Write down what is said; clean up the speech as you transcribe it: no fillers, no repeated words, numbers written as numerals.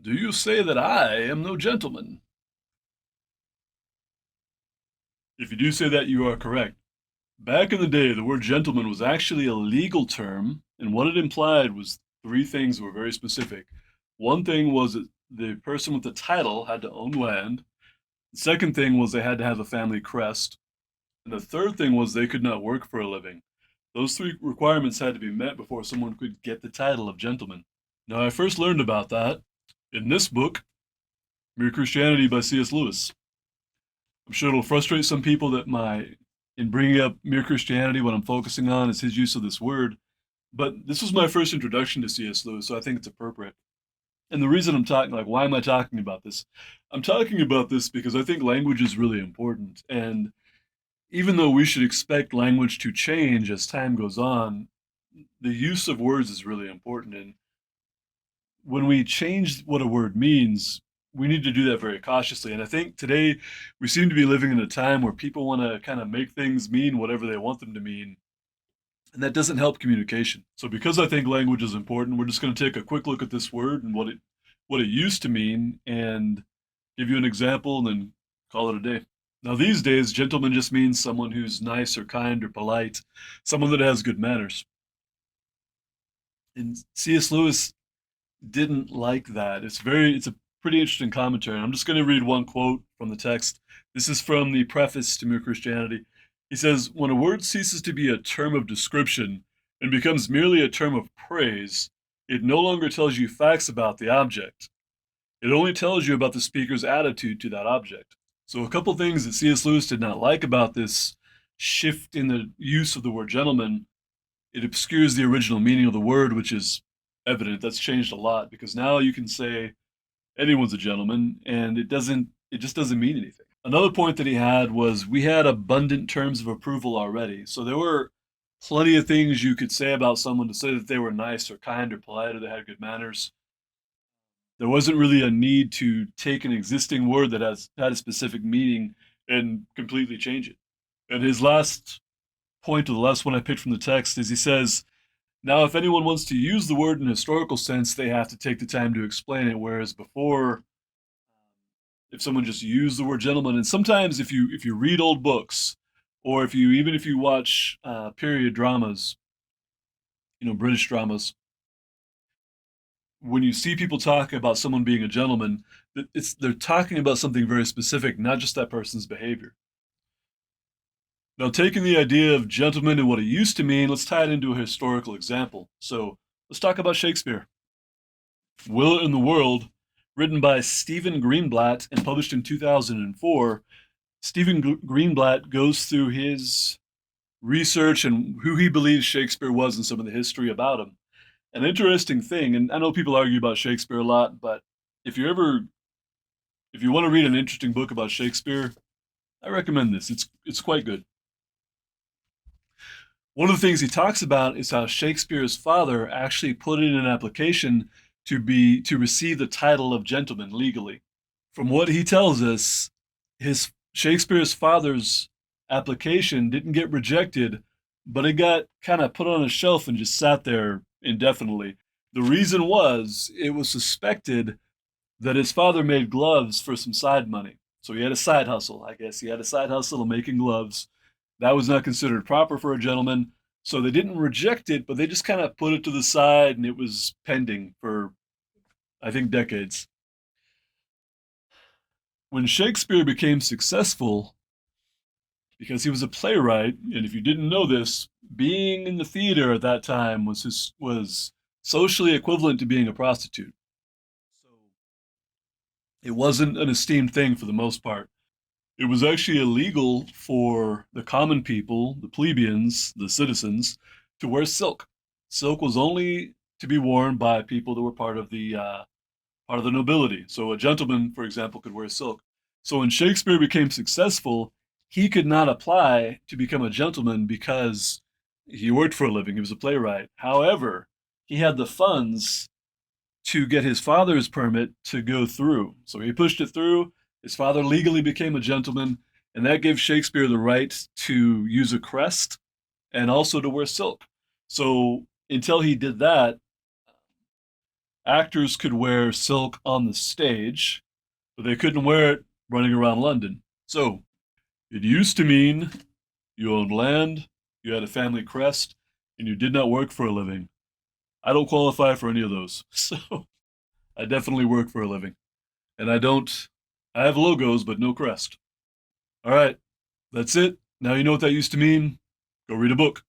Do you say that I am no gentleman? If you do say that, you are correct. Back in the day, the word gentleman was actually a legal term, and what it implied was three things that were very specific. One thing was that the person with the title had to own land. The second thing was they had to have a family crest. And the third thing was they could not work for a living. Those three requirements had to be met before someone could get the title of gentleman. Now, I first learned about that in this book, Mere Christianity by C.S. Lewis. I'm sure it'll frustrate some people that in bringing up Mere Christianity, what I'm focusing on is his use of this word. But this was my first introduction to C.S. Lewis, so I think it's appropriate. And the reason I'm talking, like, why am I talking about this? I'm talking about this because I think language is really important. And even though we should expect language to change as time goes on, the use of words is really important. And when we change what a word means, we need to do that very cautiously. And I think today we seem to be living in a time where people want to kind of make things mean whatever they want them to mean. And that doesn't help communication. So because I think language is important, we're just going to take a quick look at this word and what it used to mean and give you an example and then call it a day. Now these days, gentleman just means someone who's nice or kind or polite, someone that has good manners. And C.S. Lewis didn't like that. It's a pretty interesting commentary. I'm just going to read one quote from the text. This is from the preface to Mere Christianity. He says, "When a word ceases to be a term of description and becomes merely a term of praise, it no longer tells you facts about the object. It only tells you about the speaker's attitude to that object." So a couple things that C.S. Lewis did not like about this shift in the use of the word gentleman, it obscures the original meaning of the word, which is evident. That's changed a lot because now you can say anyone's a gentleman and it just doesn't mean anything. Another point that he had was we had abundant terms of approval already. So there were plenty of things you could say about someone to say that they were nice or kind or polite or they had good manners. There wasn't really a need to take an existing word that has had a specific meaning and completely change it. And his last point, or the last one I picked from the text, is he says, now, if anyone wants to use the word in a historical sense, they have to take the time to explain it. Whereas before, if someone just used the word gentleman, and sometimes if you read old books, or if you watch period dramas, British dramas, when you see people talk about someone being a gentleman, they're talking about something very specific, not just that person's behavior. Now, taking the idea of gentleman and what it used to mean, let's tie it into a historical example. So let's talk about Shakespeare. Will in the World, written by Stephen Greenblatt and published in 2004, Stephen Greenblatt goes through his research and who he believes Shakespeare was and some of the history about him. An interesting thing, and I know people argue about Shakespeare a lot, but if you want to read an interesting book about Shakespeare, I recommend this. It's quite good. One of the things he talks about is how Shakespeare's father actually put in an application to receive the title of gentleman legally. From what he tells us, his Shakespeare's father's application didn't get rejected, but it got kind of put on a shelf and just sat there indefinitely. The reason was it was suspected that his father made gloves for some side money. So he had a side hustle, I guess. He had a side hustle of making gloves. That was not considered proper for a gentleman. So they didn't reject it, but they just kind of put it to the side and it was pending for, I think, decades. When Shakespeare became successful, because he was a playwright, and if you didn't know this, being in the theater at that time was socially equivalent to being a prostitute. So it wasn't an esteemed thing for the most part. It was actually illegal for the common people, the plebeians, the citizens, to wear silk. Silk was only to be worn by people that were part of the nobility. So a gentleman, for example, could wear silk. So when Shakespeare became successful, he could not apply to become a gentleman because he worked for a living. He was a playwright. However, he had the funds to get his father's permit to go through. So he pushed it through. His father legally became a gentleman, and that gave Shakespeare the right to use a crest and also to wear silk. So until he did that, Actors could wear silk on the stage, but they couldn't wear it running around London. So it used to mean you owned land, you had a family crest, and you did not work for a living. I don't qualify for any of those. So I definitely work for a living. And I don't, I have logos, but no crest. All right, that's it. Now you know what that used to mean. Go read a book.